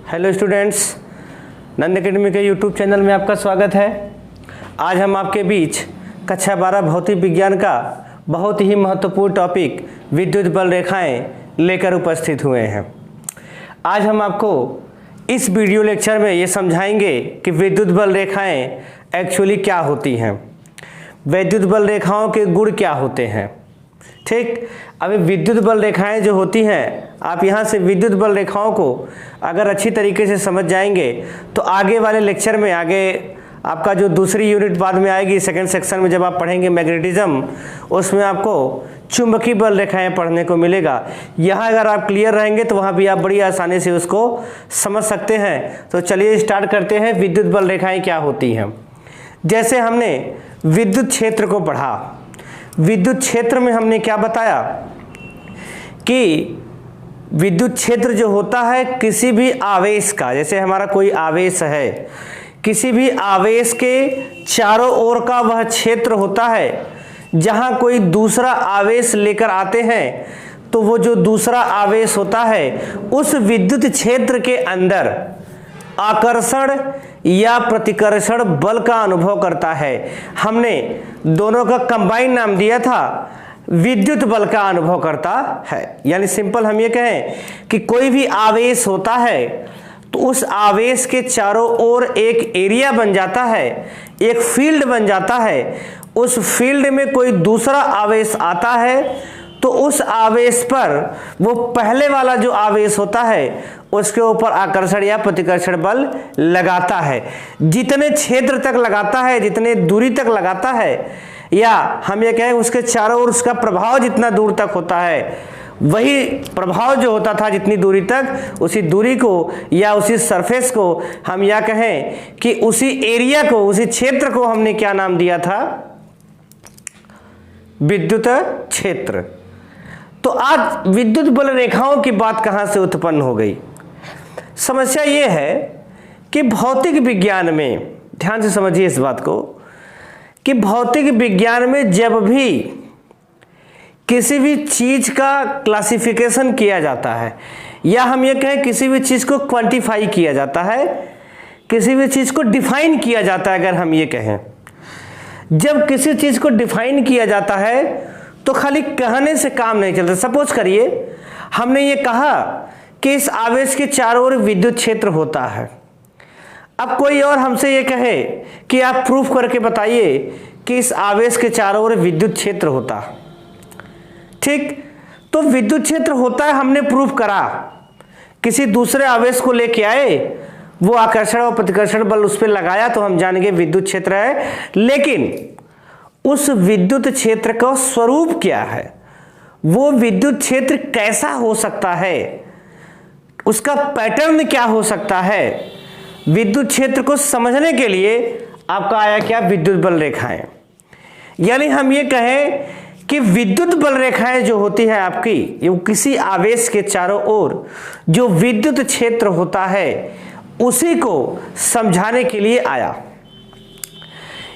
Hello students, नंद academy के YouTube channel में आपका स्वागत है। आज हम आपके बीच कक्षा 12 भौतिक विज्ञान का बहुत ही महत्वपूर्ण टॉपिक विद्युत बल रेखाएं लेकर उपस्थित हुए हैं। आज हम आपको इस वीडियो लेक्चर में ये समझाएंगे कि विद्युत बल रेखाएं एक्चुअली क्या होती हैं, विद्युत बल रेखाओं के गुण क्या होते हैं। ठीक, अभी विद्युत बल रेखाएं जो होती हैं, आप यहाँ से विद्युत बल रेखाओं को अगर अच्छी तरीके से समझ जाएंगे तो आगे वाले लेक्चर में, आगे आपका जो दूसरी यूनिट बाद में आएगी सेकंड सेक्शन में, जब आप पढ़ेंगे मैग्नेटिज्म, उसमें आपको चुंबकीय बल रेखाएं पढ़ने को मिलेगा। यहाँ अगर आप क्लियर रहेंगे तो वहाँ भी आप बड़ी आसानी से उसको समझ सकते हैं। तो चलिए स्टार्ट करते हैं, विद्युत बल रेखाएं क्या होती हैं। जैसे हमने विद्युत क्षेत्र को पढ़ा, विद्युत क्षेत्र में हमने क्या बताया कि विद्युत क्षेत्र जो होता है किसी भी आवेश का, जैसे हमारा कोई आवेश है, किसी भी आवेश के चारों ओर का वह क्षेत्र होता है। जहां कोई दूसरा आवेश लेकर आते हैं तो वो जो दूसरा आवेश होता है उस विद्युत क्षेत्र के अंदर आकर्षण या प्रतिकर्षण बल का अनुभव करता है। हमने दोनों का कंबाइन नाम दिया था, विद्युत बल का अनुभव करता है। यानी सिंपल हम ये कहें कि कोई भी आवेश होता है तो उस आवेश के चारों ओर एक एरिया बन जाता है, एक फील्ड बन जाता है। उस फील्ड में कोई दूसरा आवेश आता है तो उस आवेश पर वो पहले वाला जो आवेश होता है उसके ऊपर आकर्षण या प्रतिकर्षण बल लगाता है। जितने क्षेत्र तक लगाता है, जितने दूरी तक लगाता है, या हम ये कहें उसके चारों ओर उसका प्रभाव जितना दूर तक होता है, वही प्रभाव जो होता था जितनी दूरी तक, उसी दूरी को या उसी सरफेस को हम या कहें कि उसी एरिया को, उसी क्षेत्र को हमने क्या नाम दिया था? विद्युत क्षेत्र। तो आज विद्युत बल रेखाओं की बात कहां से उत्पन्न हो गई? समस्या यह है कि भौतिक विज्ञान में, ध्यान से समझिए इस बात को, कि भौतिक विज्ञान में जब भी किसी भी चीज का क्लासिफिकेशन किया जाता है, या हम ये कहें किसी भी चीज को क्वांटिफाई किया जाता है, किसी भी चीज को डिफाइन किया जाता है, अगर हम ये कहें, जब किसी चीज को डिफाइन किया जाता है तो खाली कहने से काम नहीं चलता। सपोज करिए हमने ये कहा कि इस आवेश के चारों ओर विद्युत क्षेत्र होता है। अब कोई और हमसे ये कहे कि आप प्रूफ करके बताइए कि इस आवेश के चारों ओर विद्युत क्षेत्र होता। ठीक, तो विद्युत क्षेत्र होता है, हमने प्रूफ करा। किसी दूसरे आवेश को लेके आए, वो आकर्षण और प्रतिकर्षण बल उस पर लगाया तो हम जान गए विद्युत क्षेत्र है। लेकिन उस विद्युत क्षेत्र का स्वरूप क्या है, वो विद्युत क्षेत्र कैसा हो सकता है, उसका पैटर्न क्या हो सकता है, विद्युत क्षेत्र को समझने के लिए आपका आया क्या? विद्युत बल रेखाएं। यानी हम ये कहें कि विद्युत बल रेखाएं जो होती है आपकी, ये किसी आवेश के चारों ओर जो विद्युत क्षेत्र होता है उसी को समझाने के लिए आया।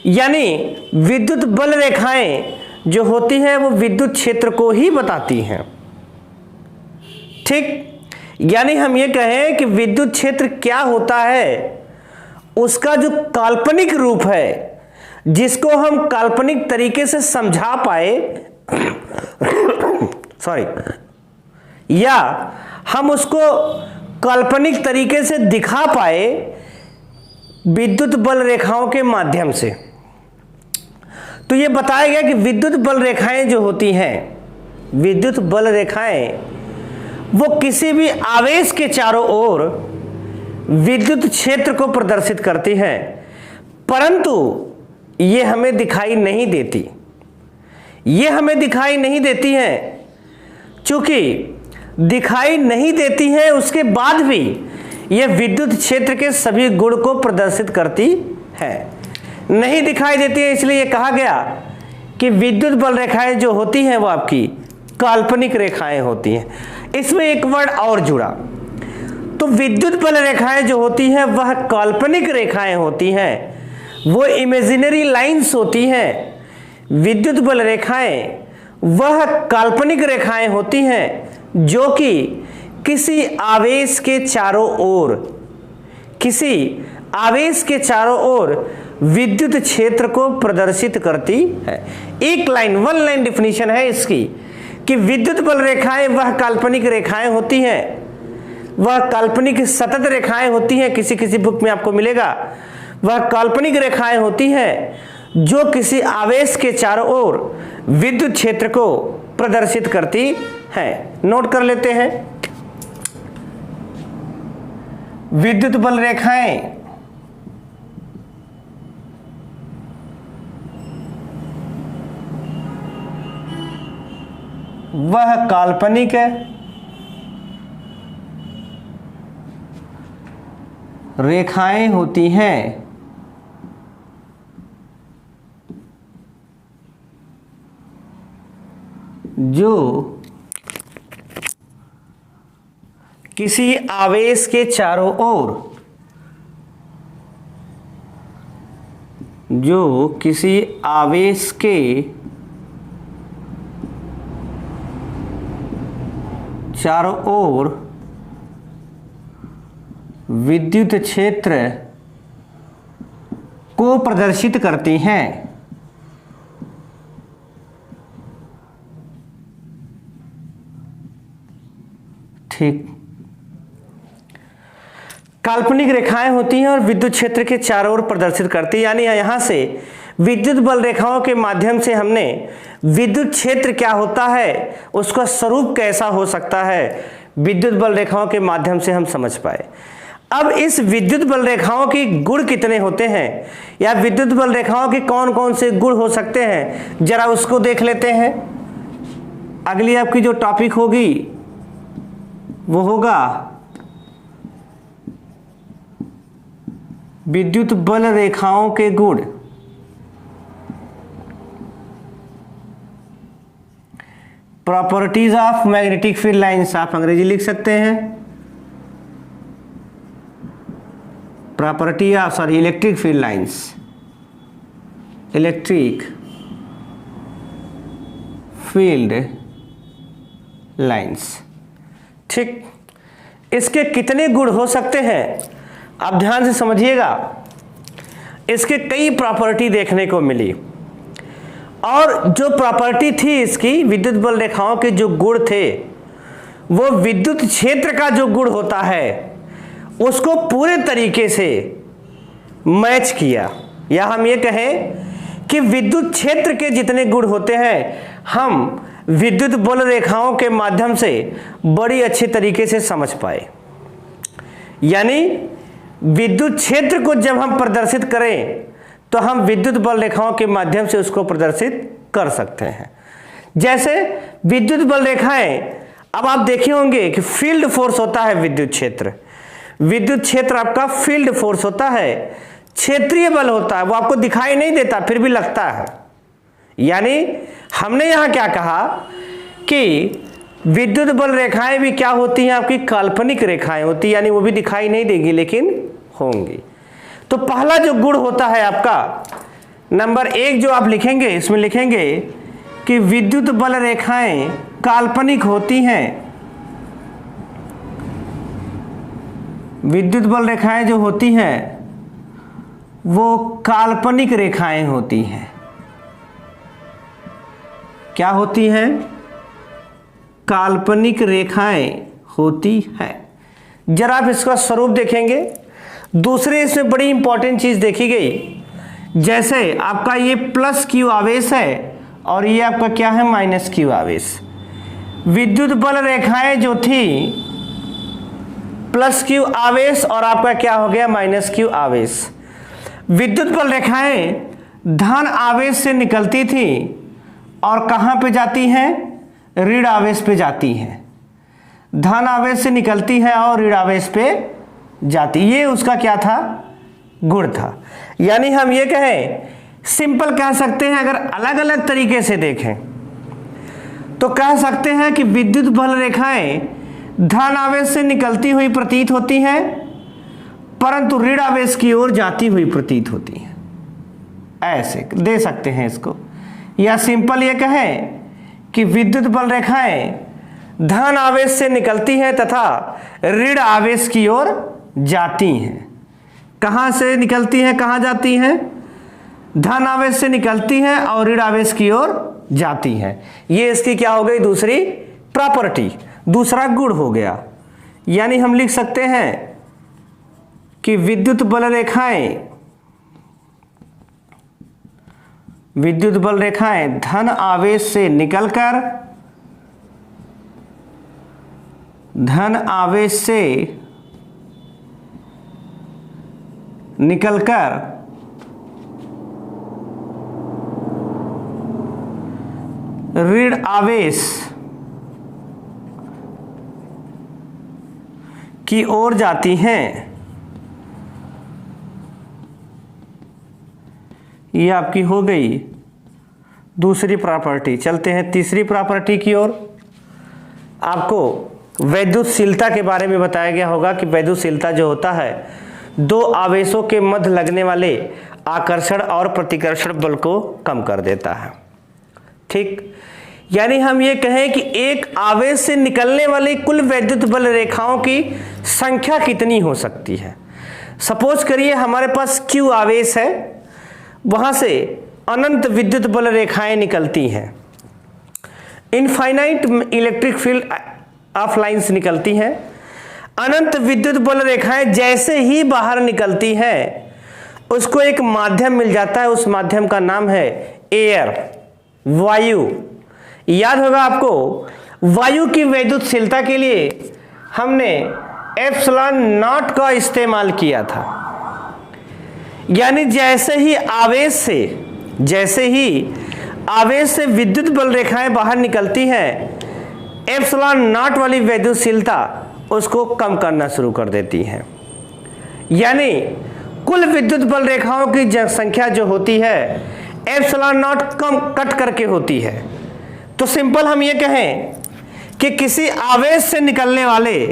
यानी विद्युत बल रेखाएं जो होती हैं वो विद्युत क्षेत्र को ही बताती हैं। ठीक, यानी हम ये कहें कि विद्युत क्षेत्र क्या होता है, उसका जो काल्पनिक रूप है, जिसको हम काल्पनिक तरीके से समझा पाए सॉरी, या हम उसको काल्पनिक तरीके से दिखा पाए विद्युत बल रेखाओं के माध्यम से। तो ये बताया गया कि विद्युत बल रेखाएं जो होती हैं, विद्युत बल रेखाएं वो किसी भी आवेश के चारों ओर विद्युत क्षेत्र को प्रदर्शित करती हैं, परंतु ये हमें दिखाई नहीं देती। ये हमें दिखाई नहीं देती हैं, चूंकि दिखाई नहीं देती है उसके बाद भी ये विद्युत क्षेत्र के सभी गुण को प्रदर्शित करती है। नहीं दिखाई देती है इसलिए ये कहा गया कि विद्युत बल रेखाएं जो होती हैं वो आपकी काल्पनिक रेखाएं होती हैं। इसमें एक वर्ड और जुड़ा, तो विद्युत बल रेखाएं जो होती हैं वह काल्पनिक रेखाएं होती हैं, वो इमेजिनरी लाइंस होती हैं। विद्युत बल रेखाएं वह काल्पनिक रेखाएं होती हैं जो कि किसी आवेश के चारों ओर किसी आवेश के चारों ओर विद्युत क्षेत्र को प्रदर्शित करती है। एक लाइन, वन लाइन डिफिनीशन है इसकी कि विद्युत बल रेखाएं वह काल्पनिक रेखाएं होती हैं, वह काल्पनिक सतत रेखाएं होती हैं, किसी किसी बुक में आपको मिलेगा, वह काल्पनिक रेखाएं होती हैं जो किसी आवेश के चारों ओर विद्युत क्षेत्र को प्रदर्शित करती हैं। नोट कर लेते हैं, विद्युत बल रेखाएं वह काल्पनिक रेखाएं होती हैं जो किसी आवेश के चारों ओर, जो किसी आवेश के चारों ओर विद्युत क्षेत्र को प्रदर्शित करती हैं। ठीक, काल्पनिक रेखाएं होती हैं और विद्युत क्षेत्र के चारों ओर प्रदर्शित करती है। यानी यहां से विद्युत बल रेखाओं के माध्यम से हमने विद्युत क्षेत्र क्या होता है, उसका स्वरूप कैसा हो सकता है, विद्युत बल रेखाओं के माध्यम से हम समझ पाए। अब इस विद्युत बल रेखाओं की गुण कितने होते हैं, या विद्युत बल रेखाओं के कौन कौन से गुण हो सकते हैं, जरा उसको देख लेते हैं। अगली आपकी जो टॉपिक होगी वो होगा विद्युत बल रेखाओं के गुण। Properties of magnetic field lines आप अंग्रेजी लिख सकते हैं। Property of electric field lines, electric field lines. ठीक, इसके कितने गुण हो सकते हैं आप ध्यान से समझिएगा। इसके कई प्रॉपर्टी देखने को मिली, और जो प्रॉपर्टी थी इसकी, विद्युत बल रेखाओं के जो गुण थे, वो विद्युत क्षेत्र का जो गुण होता है उसको पूरे तरीके से मैच किया। या हम ये कहें कि विद्युत क्षेत्र के जितने गुण होते हैं हम विद्युत बल रेखाओं के माध्यम से बड़ी अच्छे तरीके से समझ पाए। यानी विद्युत क्षेत्र को जब हम प्रदर्शित करें तो हम विद्युत बल रेखाओं के माध्यम से उसको प्रदर्शित कर सकते हैं। जैसे विद्युत बल रेखाएं, अब आप देखे होंगे कि फील्ड फोर्स होता है विद्युत क्षेत्र। विद्युत क्षेत्र आपका फील्ड फोर्स होता है, क्षेत्रीय बल होता है, वो आपको दिखाई नहीं देता फिर भी लगता है। यानी हमने यहां क्या कहा कि विद्युत बल रेखाएं भी क्या होती हैं, आपकी काल्पनिक रेखाएं होती हैं, यानी वो भी दिखाई नहीं देगी लेकिन होंगी। तो पहला जो गुण होता है आपका नंबर 1 जो आप लिखेंगे, इसमें लिखेंगे कि विद्युत बल रेखाएं काल्पनिक होती हैं। विद्युत बल रेखाएं जो होती हैं वो काल्पनिक रेखाएं होती हैं। क्या होती हैं? काल्पनिक रेखाएं होती हैं। जरा आप इसका स्वरूप देखेंगे। दूसरे इसमें बड़ी इंपॉर्टेंट चीज देखी गई, जैसे आपका ये प्लस क्यू आवेश है और ये आपका क्या है, माइनस क्यू आवेश। विद्युत बल रेखाएं जो थी प्लस क्यू आवेश और आपका क्या हो गया, माइनस क्यू आवेश। विद्युत बल रेखाएं धन आवेश से निकलती थी और कहां पे जाती हैं, ऋण आवेश पे जाती हैं। धन आवेश से निकलती है और ऋण आवेश पे जाती, ये उसका क्या था, गुण था। यानी हम ये कहें, सिंपल कह सकते हैं, अगर अलग अलग तरीके से देखें तो कह सकते हैं कि विद्युत बल रेखाएं धन आवेश से निकलती हुई प्रतीत होती हैं परंतु ऋण आवेश की ओर जाती हुई प्रतीत होती हैं। ऐसे दे सकते हैं इसको, या सिंपल ये कहें कि विद्युत बल रेखाएं धन आवेश से निकलती हैं तथा ऋण आवेश की ओर जाती हैं। कहाँ से निकलती हैं, कहाँ जाती हैं? धन आवेश से निकलती हैं और ऋण आवेश की ओर जाती हैं। ये इसकी क्या हो गई? दूसरी प्रॉपर्टी, दूसरा गुण हो गया। यानी हम लिख सकते हैं कि विद्युत बल रेखाएं धन आवेश से निकलकर ऋण आवेश की ओर जाती हैं। ये आपकी हो गई दूसरी प्रॉपर्टी। चलते हैं तीसरी प्रॉपर्टी की ओर। आपको वैद्युतशीलता के बारे में बताया गया होगा कि वैद्युतशीलता जो होता है दो आवेशों के मध्य लगने वाले आकर्षण और प्रतिकर्षण बल को कम कर देता है। ठीक, यानी हम ये कहें कि एक आवेश से निकलने वाली कुल वैद्युत बल रेखाओं की संख्या कितनी हो सकती है। सपोज करिए हमारे पास Q आवेश है, वहां से अनंत विद्युत बल रेखाएं निकलती हैं, infinite electric field of lines निकलती हैं। अनंत विद्युत बल रेखाएं जैसे ही बाहर निकलती हैं उसको एक माध्यम मिल जाता है, उस माध्यम का नाम है एयर, वायु। याद होगा आपको, वायु की वैद्युतशीलता के लिए हमने एप्सिलॉन नॉट का इस्तेमाल किया था। यानी जैसे ही आवेश से विद्युत बल रेखाएं बाहर निकलती हैं, एप्सिलॉन नॉट वाली वैद्युतशीलता उसको कम करना शुरू कर देती है। यानी कुल विद्युत बल रेखाओं की संख्या जो होती है एप्सिलॉन नॉट कम कट करके होती है। तो सिंपल हम ये कहें कि किसी आवेश से निकलने वाले,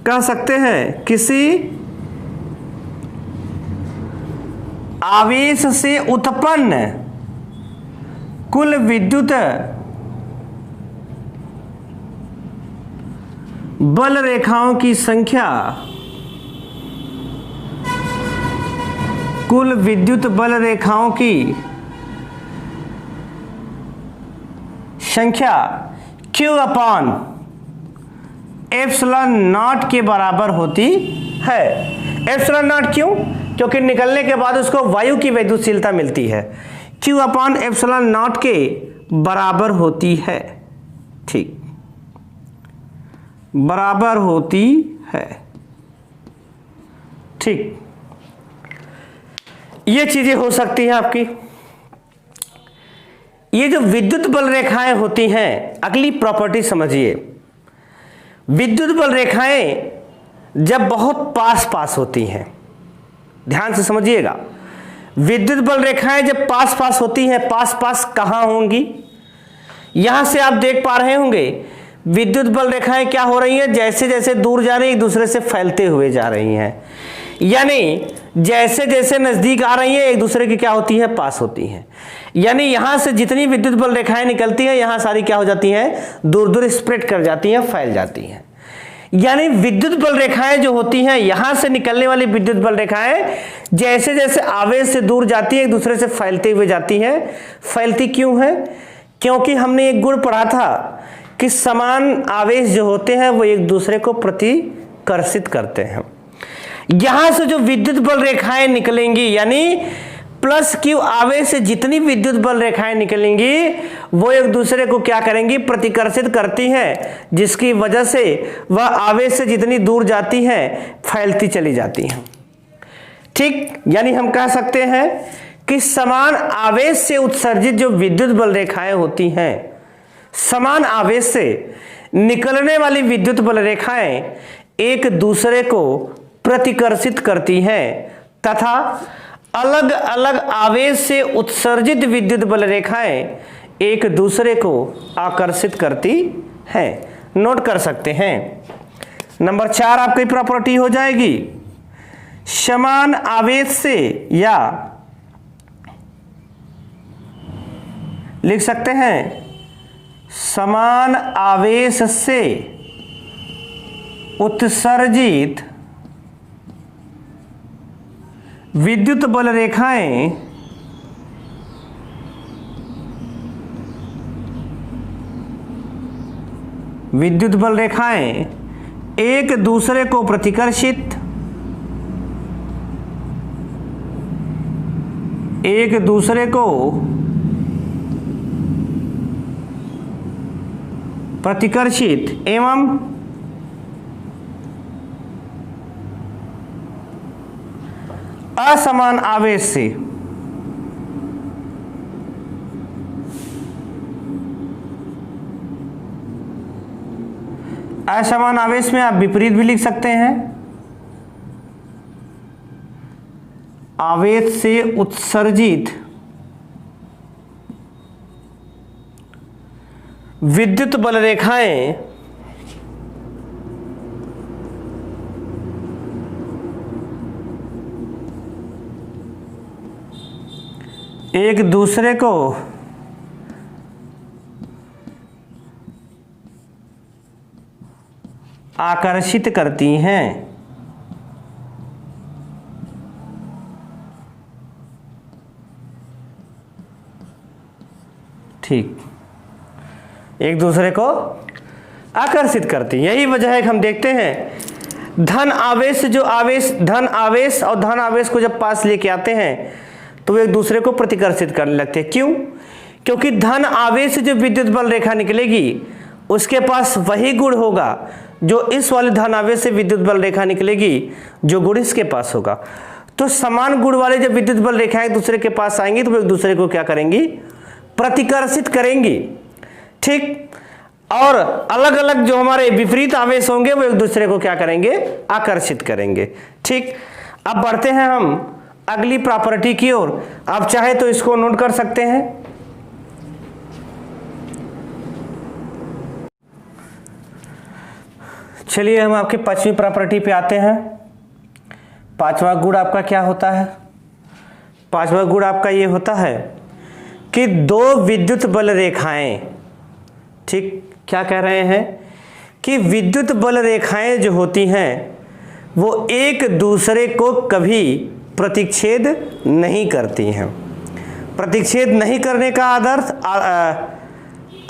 कह सकते हैं किसी आवेश से उत्पन्न कुल विद्युत बल रेखाओं की संख्या, कुल विद्युत बल रेखाओं की संख्या Q अपॉन एप्सिलॉन नॉट के बराबर होती है। एप्सिलॉन नॉट क्यों? क्योंकि निकलने के बाद उसको वायु की वैद्युतशीलता मिलती है। Q अपॉन एप्सिलॉन नॉट के बराबर होती है। ठीक, बराबर होती है। ठीक, ये चीजें हो सकती हैं आपकी। ये जो विद्युत बल रेखाएं होती हैं, अगली प्रॉपर्टी समझिए। विद्युत बल रेखाएं जब बहुत पास होती हैं, ध्यान से समझिएगा, विद्युत बल रेखाएं जब पास होती हैं, पास कहां होंगी? यहां से आप देख पा रहे होंगे विद्युत बल रेखाएं क्या हो रही हैं, जैसे जैसे दूर जा रही हैं एक दूसरे से फैलते हुए जा रही हैं। यानी जैसे जैसे नजदीक आ रही है एक दूसरे की क्या होती है? पास होती हैं। यानी यहां से जितनी विद्युत बल रेखाएं निकलती हैं यहां सारी क्या हो जाती हैं? दूर दूर स्प्रेड कर जाती हैं, फैल जाती हैं। यानी विद्युत बल रेखाएं जो होती हैं, यहां से निकलने वाली विद्युत बल रेखाएं जैसे जैसे आवेश से दूर जाती है एक दूसरे से फैलते हुए जाती हैं। फैलती क्यों है? क्योंकि हमने एक गुण पढ़ा था कि समान आवेश जो होते हैं वो एक दूसरे को प्रतिकर्षित करते हैं। यहां से जो विद्युत बल रेखाएं निकलेंगी, यानी प्लस Q आवेश से जितनी विद्युत बल रेखाएं निकलेंगी वो एक दूसरे को क्या करेंगी? प्रतिकर्षित करती हैं, जिसकी वजह से वह आवेश से जितनी दूर जाती हैं फैलती चली जाती हैं। ठीक, यानी हम कह सकते हैं कि समान आवेश से उत्सर्जित जो विद्युत बल रेखाएं होती हैं, समान आवेश से निकलने वाली विद्युत बल रेखाएं एक दूसरे को प्रतिकर्षित करती हैं तथा अलग अलग आवेश से उत्सर्जित विद्युत बल रेखाएं एक दूसरे को आकर्षित करती हैं। नोट कर सकते हैं। नंबर 4 आपकी प्रॉपर्टी हो जाएगी, समान आवेश से, या लिख सकते हैं समान आवेश से उत्सर्जित विद्युत बल रेखाएं एक दूसरे को प्रतिकर्षित एवं असमान आवेश से असमान आवेश में आप विपरीत भी लिख सकते हैं। आवेश से उत्सर्जित विद्युत बल रेखाएं एक दूसरे को आकर्षित करती हैं। ठीक, एक दूसरे को आकर्षित करती, यही वजह है कि हम देखते हैं धन आवेश और धन आवेश को जब पास लेके आते हैं तो वे एक दूसरे को प्रतिकर्षित करने लगते हैं। क्यों? क्योंकि धन आवेश से जो विद्युत बल रेखा निकलेगी उसके पास वही गुण होगा जो इस वाले धन आवेश से विद्युत बल रेखा निकलेगी, जो गुण इसके पास होगा। तो समान गुण वाले जब विद्युत बल रेखाएं एक दूसरे के पास आएंगी तो वे एक दूसरे को क्या करेंगी? प्रतिकर्षित करेंगी। ठीक, और अलग अलग जो हमारे विपरीत आवेश होंगे वो एक दूसरे को क्या करेंगे? आकर्षित करेंगे। ठीक, अब बढ़ते हैं हम अगली प्रॉपर्टी की ओर। आप चाहे तो इसको नोट कर सकते हैं। चलिए हम आपके 5वीं प्रॉपर्टी पे आते हैं। 5वां गुण आपका क्या होता है? 5वां गुण आपका ये होता है कि दो विद्युत बल रेखाएं, ठीक, क्या कह रहे हैं कि विद्युत बल रेखाएं जो होती हैं वो एक दूसरे को कभी प्रतिच्छेद नहीं करती हैं। प्रतिच्छेद नहीं करने का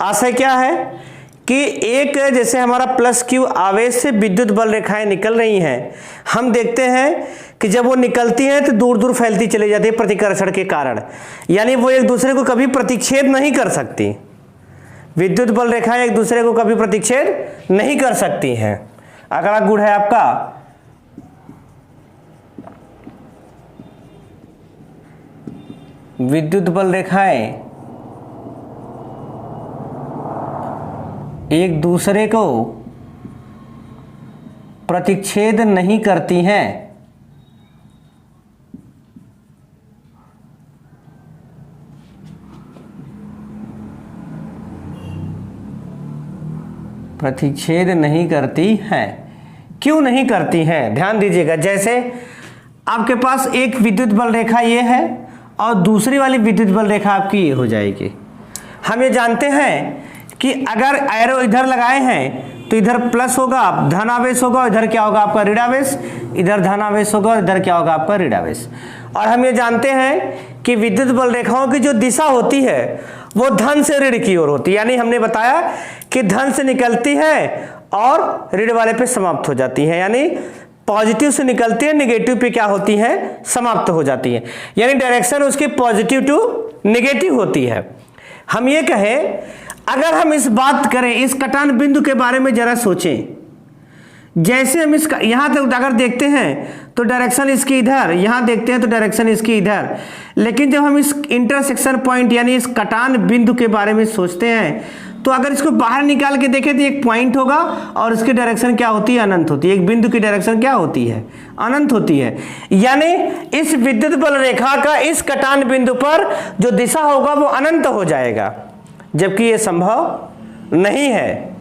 आशय क्या है कि एक जैसे हमारा प्लस क्यू आवेश से विद्युत बल रेखाएं निकल रही हैं, हम देखते हैं कि जब वो निकलती हैं तो दूर दूर फैलती चली जाती है प्रतिकर्षण के कारण, यानी वो एक दूसरे को कभी प्रतिच्छेद नहीं कर सकती। विद्युत बल रेखाएं एक दूसरे को कभी प्रतिच्छेद नहीं कर सकती हैं। अगला गुण है आपका विद्युत बल रेखाएं एक दूसरे को प्रतिच्छेद नहीं करती हैं। प्रतिच्छेद नहीं करती हैं। क्यों नहीं करती हैं? ध्यान दीजिएगा, जैसे आपके पास एक विद्युत बल रेखा ये है और दूसरी वाली विद्युत बल रेखा आपकी ये हो जाएगी। हम ये जानते हैं कि अगर एरो इधर लगाए हैं तो इधर प्लस होगा, धन आवेश होगा, इधर क्या होगा आपका ऋण आवेश, इधर धन आवेश होगा और इधर क्या होगा आपका ऋण आवेश। और हम ये जानते हैं कि विद्युत बल रेखाओं की जो दिशा होती है वो धन से ऋण की ओर होती है, यानी हमने बताया कि धन से निकलती है और ऋण वाले पे समाप्त हो जाती है, यानी पॉजिटिव से निकलती है, निगेटिव पे क्या होती है? समाप्त हो जाती है, यानी डायरेक्शन उसकी पॉजिटिव टू निगेटिव होती है। हम ये कहें, अगर हम इस बात करें, इस कटान बिंदु के बारे में जरा सोचें, जैसे हम इसका यहां तक अगर देखते हैं तो डायरेक्शन इसकी इधर, यहां देखते हैं तो डायरेक्शन इसकी इधर, लेकिन जब हम इस इंटरसेक्शन पॉइंट यानी इस कटान बिंदु के बारे में सोचते हैं तो अगर इसको बाहर निकाल के देखें तो एक पॉइंट होगा और इसकी डायरेक्शन क्या होती है? अनंत होती है। एक बिंदु की डायरेक्शन क्या होती है? अनंत होती है, यानी इस विद्युत बल रेखा का इस कटान बिंदु पर जो दिशा होगा वो अनंत हो जाएगा, जबकि ये संभव नहीं है।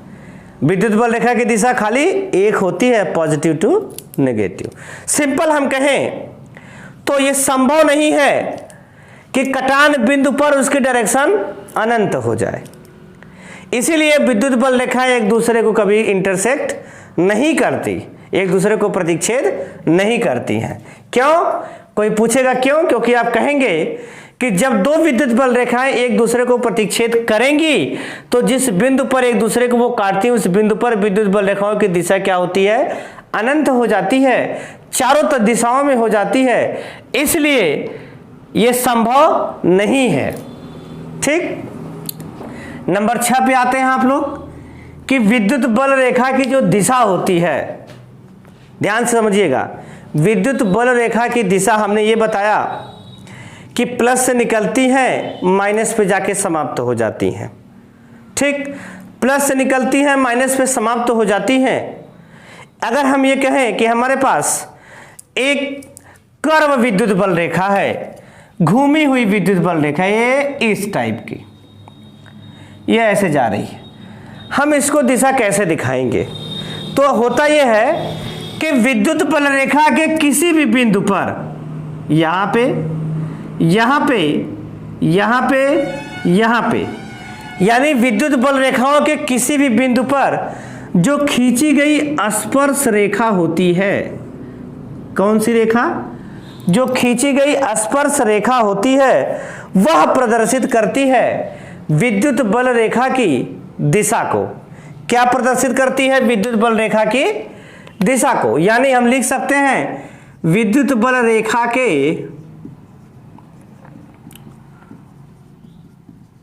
विद्युत बल रेखा की दिशा खाली एक होती है, पॉजिटिव टू नेगेटिव। सिंपल हम कहें तो ये संभव नहीं है कि कटान बिंदु पर उसकी डायरेक्शन अनंत हो जाए। इसीलिए विद्युत बल रेखाएं एक दूसरे को कभी इंटरसेक्ट नहीं करती, एक दूसरे को प्रतिच्छेद नहीं करती हैं। क्यों? कोई पूछेगा क्यों? क्योंकि आप कहेंगे कि जब दो विद्युत बल रेखाएं एक दूसरे को प्रतिच्छेद करेंगी तो जिस बिंदु पर एक दूसरे को वो काटती है उस बिंदु पर विद्युत बल रेखाओं की दिशा क्या होती है? अनंत हो जाती है, चारों दिशाओं में हो जाती है, इसलिए यह संभव नहीं है। ठीक, नंबर 6 पे आते हैं आप लोग कि विद्युत बल रेखा की जो दिशा होती है, ध्यान से समझिएगा, विद्युत बल रेखा की दिशा हमने ये बताया कि प्लस से निकलती है, माइनस पे जाके समाप्त हो जाती हैं। ठीक, प्लस से निकलती है, माइनस पे समाप्त हो जाती हैं। अगर हम ये कहें कि हमारे पास एक कर्व विद्युत बल रेखा है, घूमी हुई विद्युत बल रेखा, ये इस टाइप की, ये ऐसे जा रही है, हम इसको दिशा कैसे दिखाएंगे? तो होता यह है कि विद्युत बल रेखा के किसी भी बिंदु पर, यहां पे, यहां पे, यहां पे, यहां पे, यानी विद्युत बल रेखाओं के किसी भी बिंदु पर जो खींची गई स्पर्श रेखा होती है, कौन सी रेखा? जो खींची गई स्पर्श रेखा होती है वह प्रदर्शित करती है विद्युत बल रेखा की दिशा को। क्या प्रदर्शित करती है? विद्युत बल रेखा की दिशा को। यानी हम लिख सकते हैं विद्युत बल रेखा के,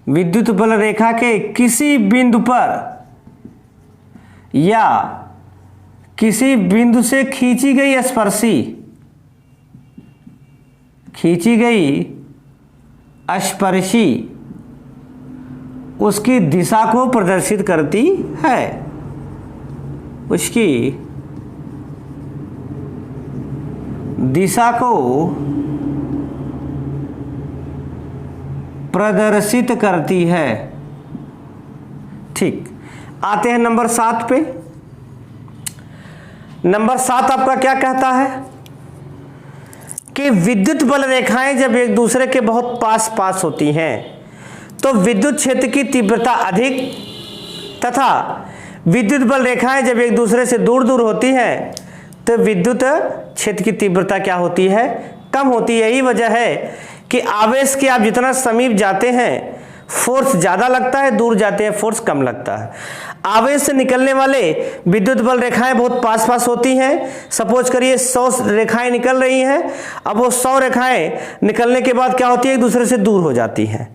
विद्युत बल रेखा के किसी बिंदु पर या किसी बिंदु से खींची गई स्पर्शी, खींची गई स्पर्शी उसकी दिशा को प्रदर्शित करती है, उसकी दिशा को प्रदर्शित करती है। ठीक, आते हैं नंबर 7 पे। नंबर 7 आपका क्या कहता है कि विद्युत बल रेखाएं जब एक दूसरे के बहुत पास पास होती हैं तो विद्युत क्षेत्र की तीव्रता अधिक तथा विद्युत बल रेखाएं जब एक दूसरे से दूर दूर होती हैं तो विद्युत क्षेत्र की तीव्रता क्या होती है? कम होती है। यही वजह है कि आवेश के आप जितना समीप जाते हैं फोर्स ज़्यादा लगता है, दूर जाते हैं फोर्स कम लगता है। आवेश से निकलने वाले विद्युत बल रेखाएं बहुत पास पास होती हैं। सपोज करिए 100 रेखाएं निकल रही हैं, अब वो 100 रेखाएं निकलने के बाद क्या होती है? एक दूसरे से दूर हो जाती हैं।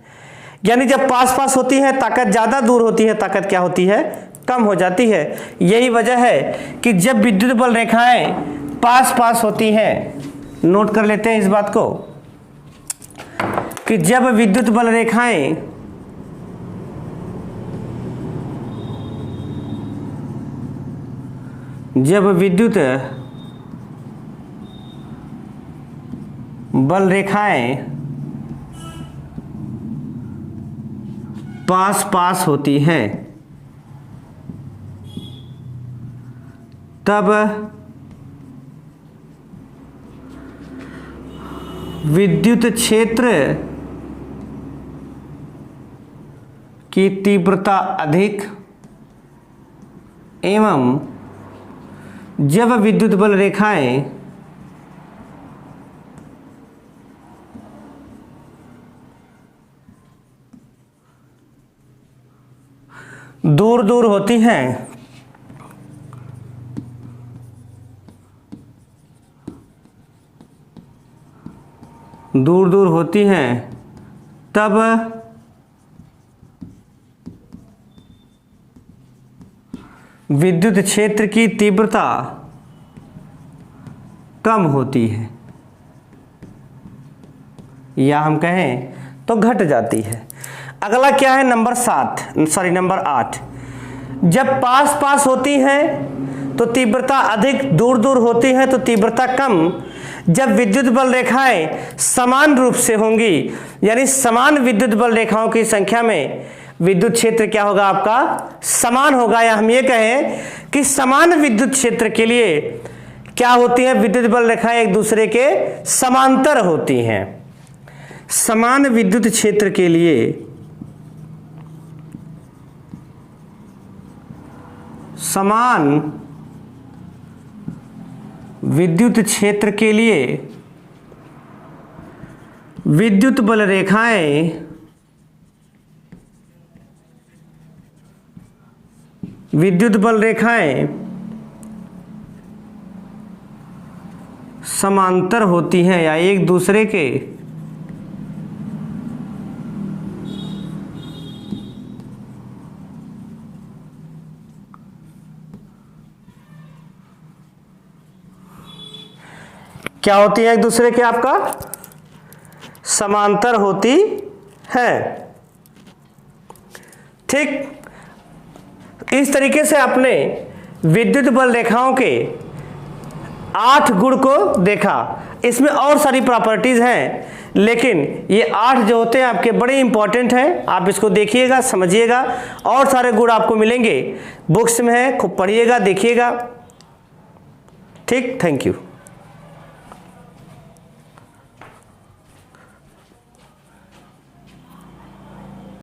यानी जब पास पास होती है ताकत ज़्यादा, दूर होती है ताकत क्या होती है? कम हो जाती है। यही वजह है कि जब विद्युत बल रेखाएं पास पास होती हैं, नोट कर लेते हैं इस बात को कि जब विद्युत बल रेखाएं जब विद्युत बल रेखाएं पास पास होती हैं तब विद्युत क्षेत्र की तीव्रता अधिक एवं जब विद्युत बल रेखाएं दूर दूर होती हैं तब विद्युत क्षेत्र की तीव्रता कम होती है या हम कहें तो घट जाती है। अगला क्या है? नंबर 8। जब पास पास होती हैं तो तीव्रता अधिक, दूर दूर होती है तो तीव्रता कम। जब विद्युत बल रेखाएं समान रूप से होंगी, यानी समान विद्युत बल रेखाओं की संख्या में विद्युत क्षेत्र क्या होगा? आपका समान होगा। या हम ये कहें कि समान विद्युत क्षेत्र के लिए क्या होती है? विद्युत बल रेखाएं एक दूसरे के समांतर होती हैं। समान विद्युत क्षेत्र के लिए समान विद्युत क्षेत्र के लिए विद्युत बल रेखाएं समांतर होती हैं या एक दूसरे के क्या होती है, एक दूसरे के आपका समांतर होती है। ठीक इस तरीके से आपने विद्युत बल रेखाओं के 8 गुण को देखा। इसमें और सारी प्रॉपर्टीज हैं, लेकिन ये 8 जो होते हैं आपके बड़े इंपॉर्टेंट हैं। आप इसको देखिएगा, समझिएगा, और सारे गुण आपको मिलेंगे, बुक्स में है, खूब पढ़िएगा, देखिएगा। ठीक, थैंक यू।